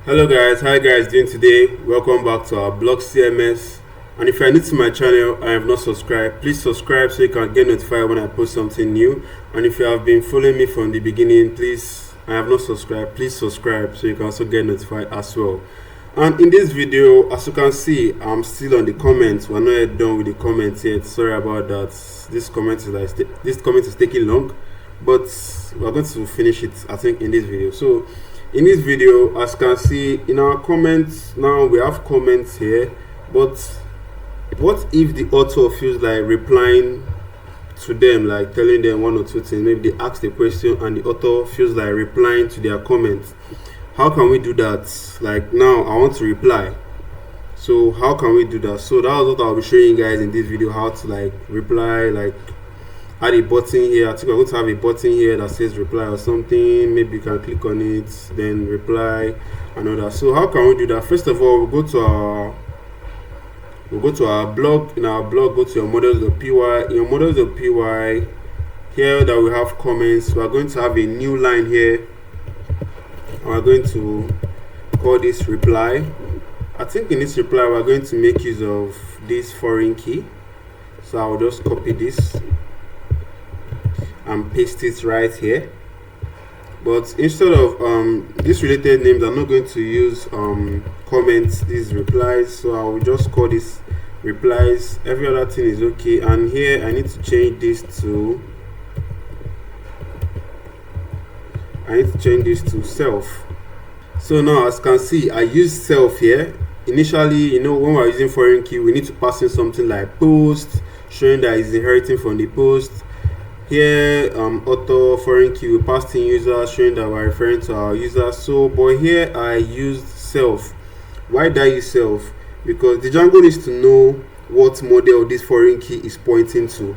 Hello guys, how you guys doing today? Welcome back to our blog CMS. And if you are new to my channel and have not subscribed, please subscribe so you can get notified when I post something new. And if you have been following me from the beginning, please, I have not subscribed, please subscribe so you can also get notified as well. And in this video, as you can see, I'm still on the comments. We're not yet done with the comments yet. Sorry about that. This comment is taking long, but we're going to finish it, I think, in this video. So in this video, as you can see in our comments, now we have comments here, but what if the author feels like replying to them, like telling them one or two things? Maybe they ask the question and the author feels like replying to their comments. How can we do that? Like, now I want to reply, so how can we do that? So that was what I'll be showing you guys in this video, how to like reply, like add a button here. I think I'm going to have a button here that says reply or something. Maybe you can click on it, then reply and all that. So how can we do that? First of all, we'll go to our blog. In our blog, go to your models.py. In your models.py, here that we have comments, we are going to have a new line here. We're going to call this reply. I think in this reply we're going to make use of this foreign key. So I'll just copy this and paste it right here. But instead of these related names, I'm not going to use comments, these replies. So I will just call this replies. Every other thing is okay. And here I need to change this to self. So now, as you can see, I use self here. Initially, when we're using foreign key, we need to pass in something like post, showing that it's inheriting from the post. Here, author, foreign key, we passed in user, showing that we're referring to our user. So, but here I used self. Why did I use self? Because the Django needs to know what model this foreign key is pointing to.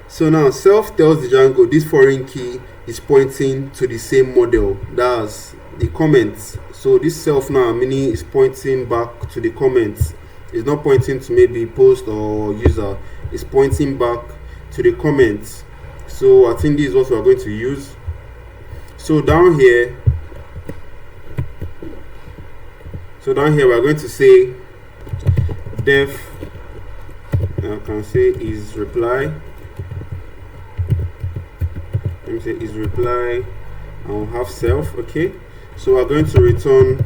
So now self tells the Django this foreign key is pointing to the same model, that's the comments. So this self now meaning is pointing back to the comments. It's not pointing to maybe post or user, it's pointing back to the comments. So I think this is what we are going to use. So down here we are going to say def, I can say is reply. Let me say is reply, and we'll have self. Okay, so we're going to return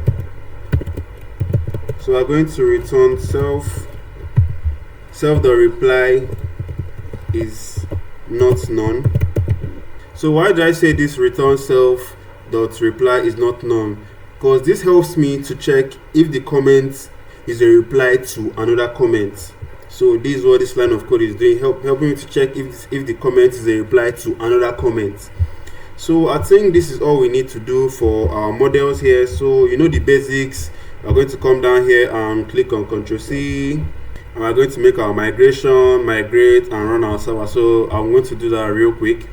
self.reply is not none. So why did I say this return self.reply is not none? Because this helps me to check if the comment is a reply to another comment. So this is what this line of code is doing, helping me to check if the comment is a reply to another comment. So I think this is all we need to do for our models here. So the basics. We're going to come down here and click on Ctrl+C, and we're going to make our migration, migrate, and run our server. So I'm going to do that real quick.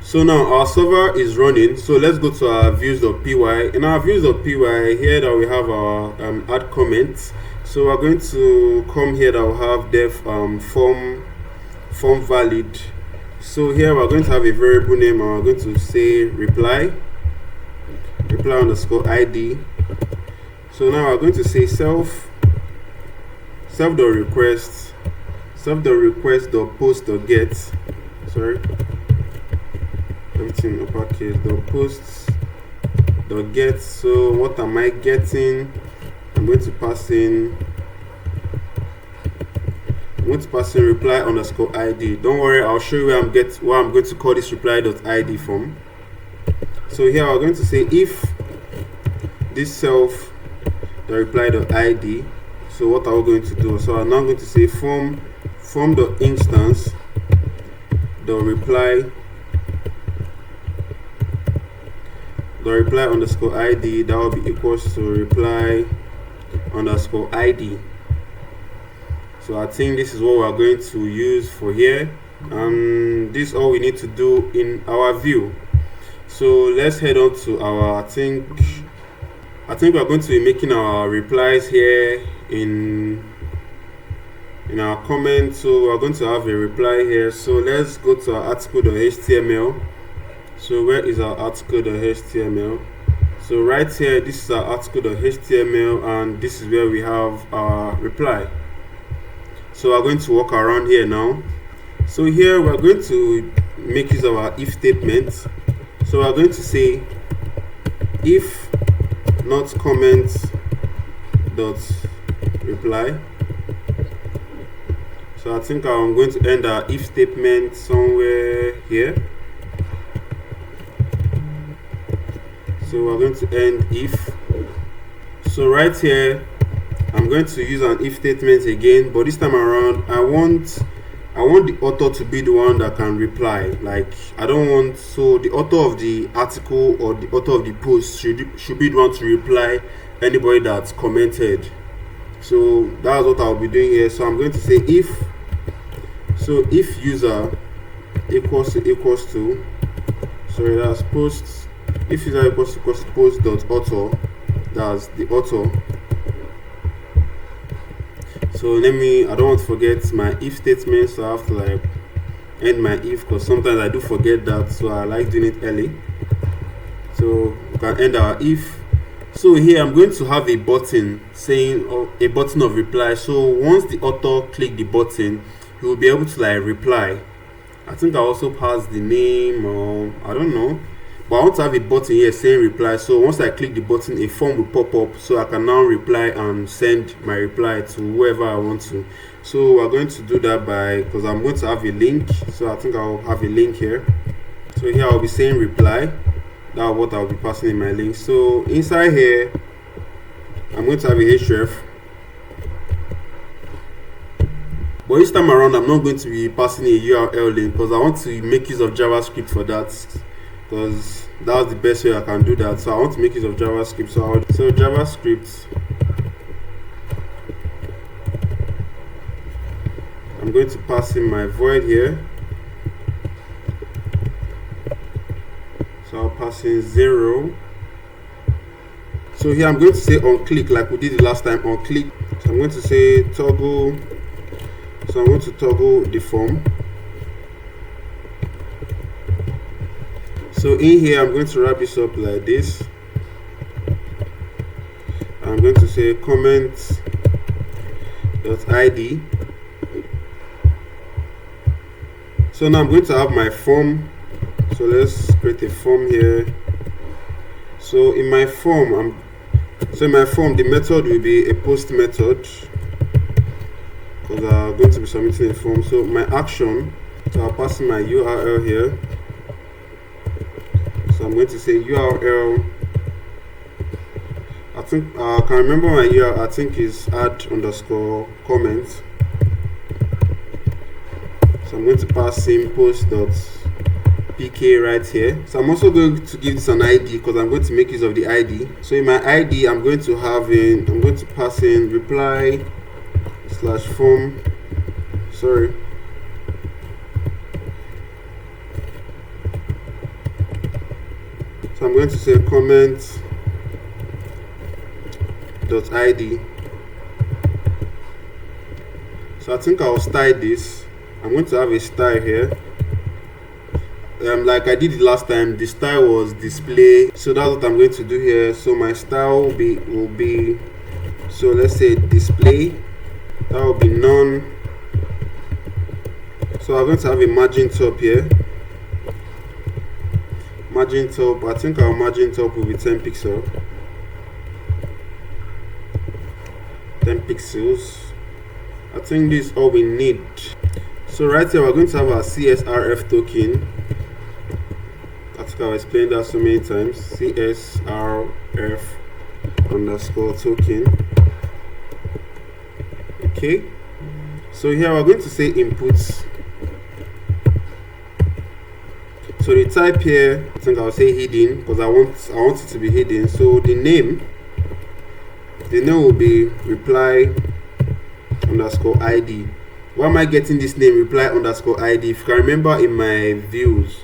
So now our server is running. So let's go to our views.py. In our views.py, here that we have our add comments. So we're going to come here that will have def form valid. So here we're going to have a variable name, and we're going to say reply underscore id. So now we're going to say self.request .post.get. Sorry, everything uppercase .posts.get. So what am I getting? I'm going to pass in reply underscore id. Don't worry, I'll show you where I'm going to call this reply.id from. So here we're going to say if this self the reply.id. So what are we going to do? So I'm now going to say form.instance the reply the reply underscore id, that will be equals to reply underscore id. So I think this is what we are going to use for here, and this is all we need to do in our view. So let's head on to our, I think we're going to be making our replies here in our comments. So we're going to have a reply here. So let's go to our article.html. So where is our article.html? So right here, this is our article.html, and this is where we have our reply. So we're going to walk around here now. So here we're going to make use of our if statement. So we're going to say if not comment dot reply. So I think I'm going to end our if statement somewhere here. So we're going to end if. So right here, I'm going to use an if statement again, but this time around I want the author to be the one that can reply. Like, I don't want, so the author of the article or the author of the post should be the one to reply anybody that's commented. So that's what I'll be doing here. So I'm going to say if user equals to sorry, that's post, if user equals to post dot author, that's the author. So I don't want to forget my if statement, so I have to like end my if, because sometimes I do forget that, so I like doing it early. So we can end our if. So here I'm going to have a button saying, or a button of reply. So once the author click the button, he will be able to like reply. I think I also passed the name, or I don't know, but I want to have a button here saying reply. So once I click the button, a form will pop up, so I can now reply and send my reply to whoever I want to. So we're going to do that because I'm going to have a link. So I think I'll have a link here. So here I'll be saying reply. That's what I'll be passing in my link. So inside here, I'm going to have a href. But this time around, I'm not going to be passing a URL link, because I want to make use of JavaScript for that, because that's the best way I can do that. So I want to make use of JavaScript. So JavaScript, I'm going to pass in my void here. So I'll pass in 0. So here I'm going to say on click, like we did the last time, on click. So I'm going to say toggle. So I'm going to toggle the form. So in here, I'm going to wrap this up like this. I'm going to say comment.id. So now I'm going to have my form. So let's create a form here. So in my form, the method will be a post method, because I'm going to be submitting a form. So my action, so I'll pass in my URL here. So I'm going to say URL. I think I can remember my URL. I think is add_comment. So I'm going to pass in post.pk right here. So I'm also going to give this an ID, because I'm going to make use of the ID. So in my ID, I'm going to pass in reply/form. Sorry. So I'm going to say comment.id. So I think I'll style this. I'm going to have a style here. Like I did the last time, the style was display. So that's what I'm going to do here. So my style will be so let's say display. That will be none. So I'm going to have a margin top here. Margin top, I think our margin top will be 10 pixels. 10 pixels. I think this is all we need. So right here, we're going to have our CSRF token. I think I've explained that so many times. CSRF_token. Okay. So here we're going to say inputs. So the type here, I think I'll say hidden, because I want it to be hidden. So the name will be reply underscore id. Why am I getting this name reply underscore id? If you can remember in my views,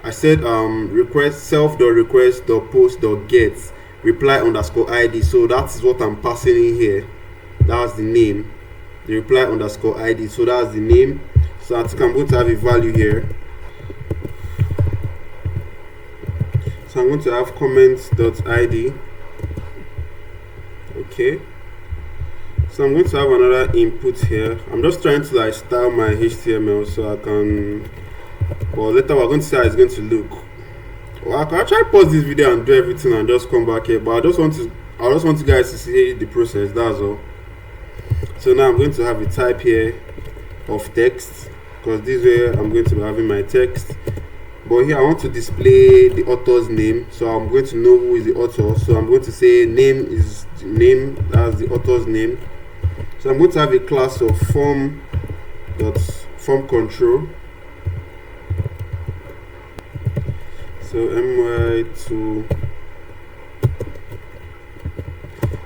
I said request self.request.post.get reply underscore id. So that is what I'm passing in here. That's the name, the reply underscore id. So that's the name. So I think I'm going to have a value here. So I'm going to have comments.id. Okay. So I'm going to have another input here. I'm just trying to like style my HTML so I can, well, later we're going to see how it's going to look. Well, I can try pause this video and do everything and just come back here, but I just want you guys to see the process. That's all. So now I'm going to have a type here of text, because this way I'm going to be having my text. But here I want to display the author's name, so I'm going to know who is the author. So I'm going to say name is the name, that's the author's name. So I'm going to have a class of form control. So my2.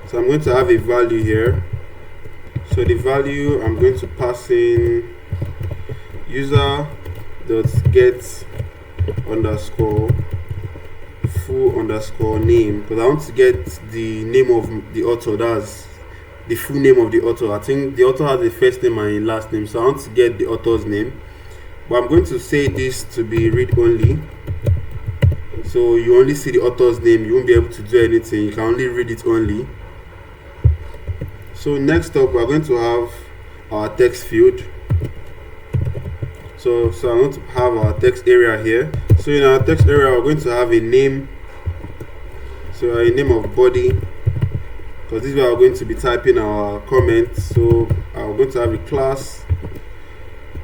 So I'm going to have a value here. So the value I'm going to pass in user.get underscore full underscore name, because I want to get the name of the author. That's the full name of the author. I think the author has a first name and a last name, so I want to get the author's name. But I'm going to say this to be read only, so you only see the author's name, you won't be able to do anything, you can only read it only. So next up we're going to have our text field. So I'm going to have our text area here. So in our text area we're going to have a name, so a name of body, because this is where we're going to be typing our comments. So I'm going to have a class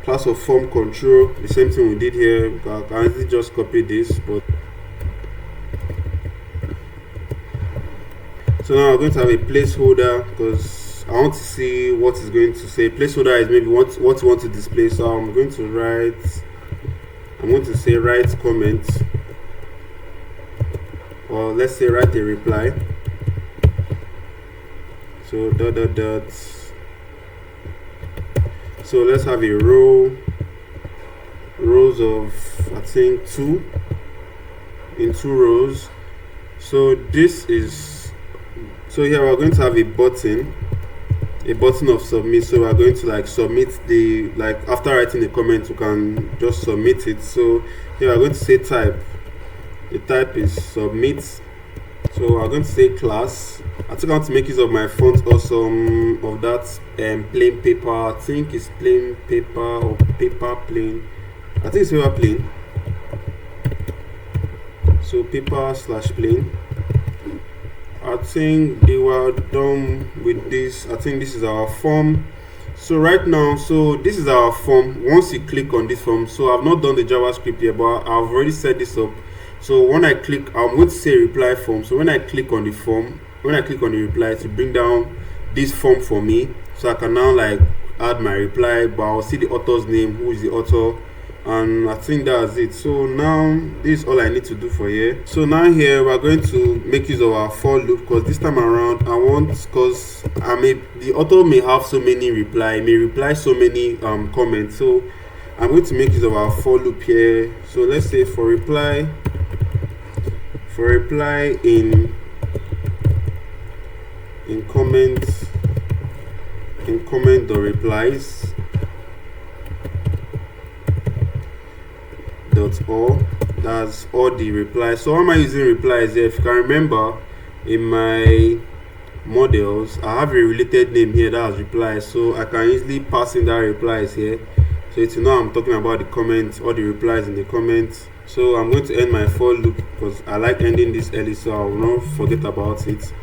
of form control, the same thing we did here. I can easily just copy this, but so now we're going to have a placeholder, because I want to see what it's going to say. Placeholder is maybe what you want to display. So I'm going to say write comment, or let's say write a reply. So so let's have a rows of, I think, 2 in 2 rows. So this is, so here we're going to have a button of submit. So we're going to like submit the, like after writing the comment we can just submit it. So here we're going to say type, the type is submit. So we're going to say class. I think I want to make use of my font also, of that plain paper. I think it's plain paper or paper plain. I think it's paper plain. So paper/plain. I think they were done with this. I think this is our form. So right now, so this is our form. Once you click on this form, so I've not done the JavaScript here, but I've already set this up. So when I click, I'm going to say reply form. So when I click on the form, when I click on the reply, to bring down this form for me, so I can now like add my reply, but I'll see the author's name, who is the author, and I think that's it. So now this is all I need to do for here. So now here we're going to make use of our for loop, because this time around I want, because the author may have so many may reply so many comments. So I'm going to make use of our for loop here. So let's say for reply in comment.replies .all, that's all the replies. So why am I using replies here? If you can remember, in my models I have a related name here that has replies, so I can easily pass in that replies here, so it's now I'm talking about the comments or the replies in the comments. So I'm going to end my for loop, because I like ending this early, so I will not forget about it.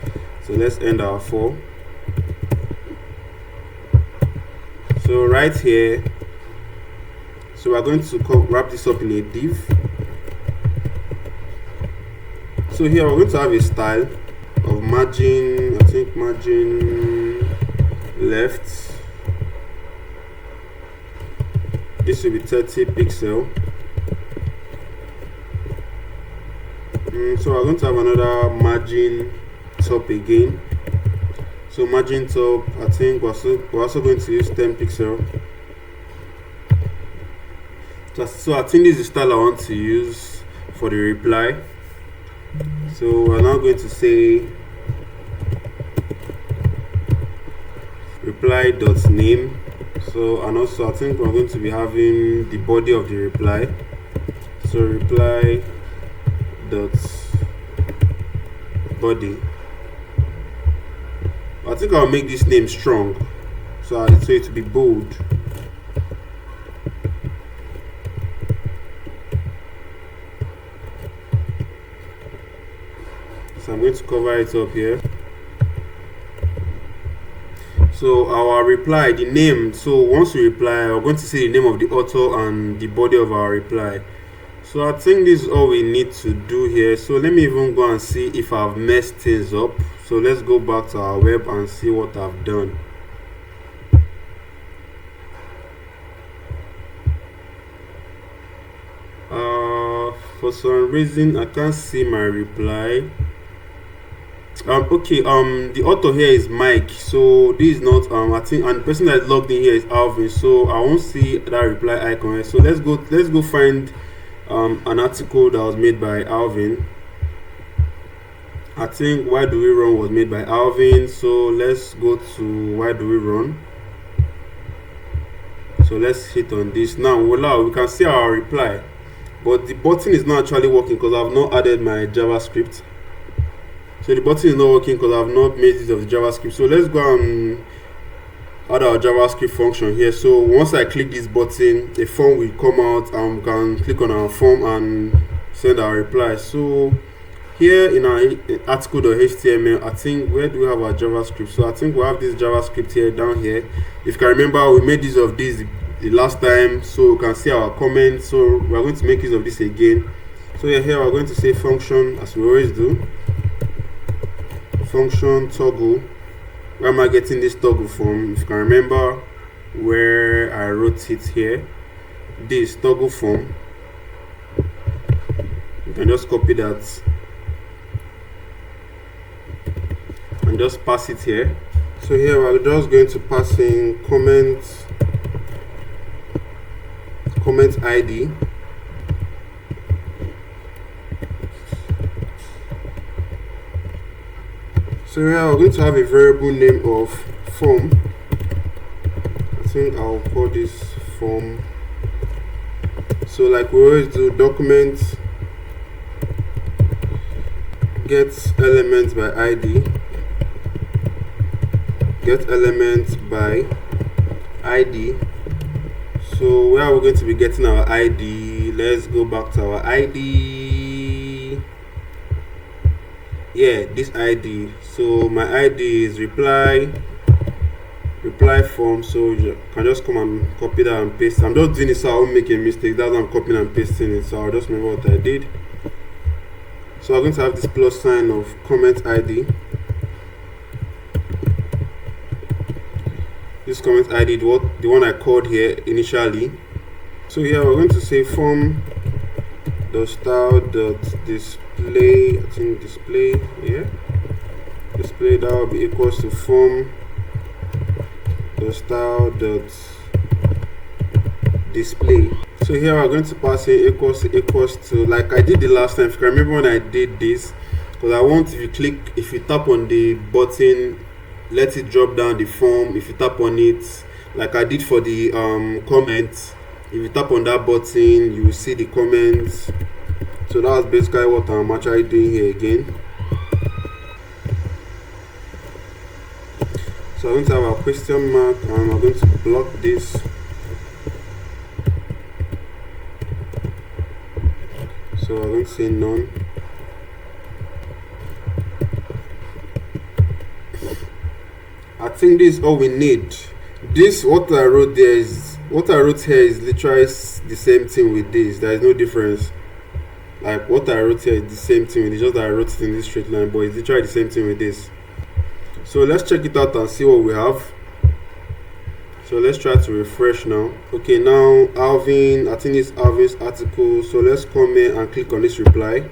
So let's end our for. So right here, so we're going to wrap this up in a div. So here we're going to have a style of margin, I think margin left. This will be 30 pixel. So we're going to have another margin top again. So margin top, I think we're also going to use 10 pixel. So I think this is the style I want to use for the reply. So we're now going to say reply.name. So, and also I think we're going to be having the body of the reply. So reply dot body. I think I'll make this name strong, so it will be bold. So I'm going to cover it up here. So our reply, the name, so once we reply, we're going to see the name of the author and the body of our reply. So I think this is all we need to do here. So let me even go and see if I've messed things up. So let's go back to our web and see what I've done. For some reason I can't see my reply. Okay, the author here is Mike, so this is not I think, and the person that logged in here is Alvin, so I won't see that reply icon here. So let's go find an article that was made by Alvin. I think Why Do We Run was made by Alvin, so let's go to Why Do We Run. So let's hit on this. Now we can see our reply, but the button is not actually working because I've not added my JavaScript. So the button is not working because I've not made use of the JavaScript. So let's go and add our JavaScript function here. So once I click this button, a form will come out and we can click on our form and send our reply. So here in our article.html, I think, where do we have our JavaScript? So I think we have this JavaScript here down here. If you can remember, we made use of this the last time, so we can see our comments. So we're going to make use of this again. So here we're going to say function, as we always do. Function toggle. Where am I getting this toggle from? If you can remember where I wrote it here, this toggle form, you can just copy that and just pass it here. So here we're just going to pass in comment ID. So here we're going to have a variable name of form. I think I'll call this form. So like we always do, document get element by ID, get element by ID. So where are we going to be getting our ID? Let's go back to our ID. Yeah, this ID. So my ID is reply form. So you can just come and copy that and paste. I'm just doing it so I won't make a mistake. That's why I'm copying and pasting it. So I'll just remember what I did. So I'm going to have this plus sign of comment ID. This comment ID, the one I called here initially. So here we're going to say form the style dot display. I think display, yeah. Display, that will be equals to form the style dot display. So here we're going to pass in equals to like I did the last time. If you can remember when I did this, because I want, if you tap on the button, let it drop down the form. If you tap on it like I did for the comments, if you tap on that button, you will see the comments. So that's basically what I'm actually doing here again. So I'm going to have a question mark and I'm going to block this. So I'm going to say none. I think this is all we need. This, what I wrote here is literally the same thing with this. There is no difference. Like what I wrote here is the same thing with it, just that I wrote it in this straight line, but it's literally the same thing with this. So let's check it out and see what we have. So let's try to refresh now. Okay, now Alvin, I think it's Alvin's article. So let's come in and click on this reply.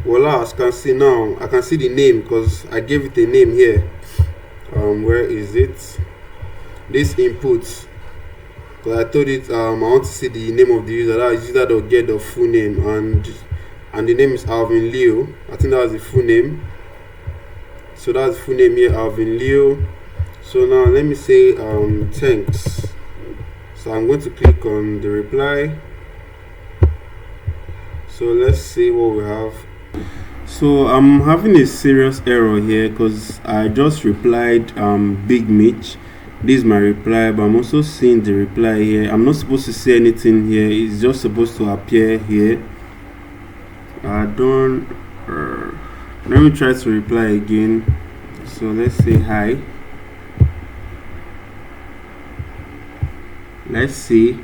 Voila, as you can see now, I can see the name because I gave it a name here. Where is it? This input, because I told it I want to see the name of the user. That user will get the full name, and the name is Alvin Leo. I think that was the full name. So that's the full name here, Alvin Leo. So now let me say thanks. So I'm going to click on the reply. So let's see what we have. So I'm having a serious error here because I just replied Big Mitch. This is my reply, but I'm also seeing the reply here. I'm not supposed to say anything here. It's just supposed to appear here. I don't let me try to reply again. So let's say hi. Let's see.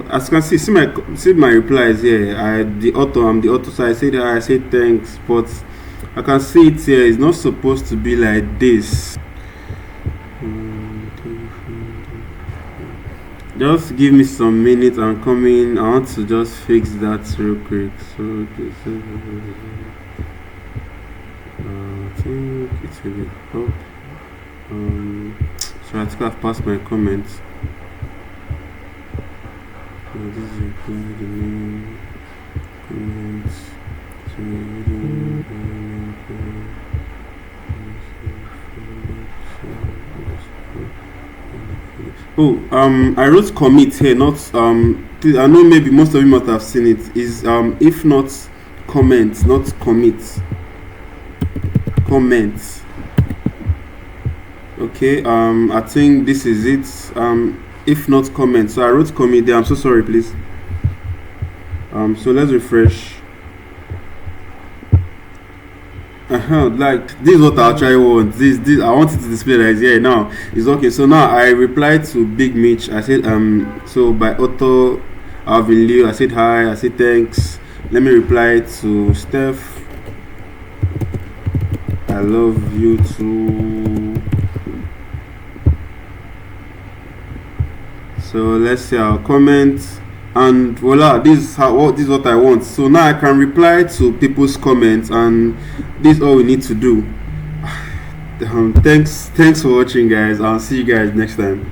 As you can see my replies here. I'm the author, so I say that I say thanks, but I can see it here. It's not supposed to be like this. Just give me some minutes. I'm coming. I want to just fix that real quick. So this I think it will be up. So I think I've passed my comments. So this is the name comments. I wrote commit here, not I know maybe most of you must have seen it. Is if not comment, not commit. Comment. Okay, I think this is it. If not comment. So I wrote commit there. I'm so sorry, please. So let's refresh. Like this is what I actually want. This I want it to display right here. Now it's okay. So now I replied to Big Mitch. I said so by auto Alvin Leo. I said hi. I said thanks. Let me reply to Steph. I love you too. So let's see our comments. And voila, this is what I want. So now I can reply to people's comments, and this is all we need to do. Thanks for watching, guys. I'll see you guys next time.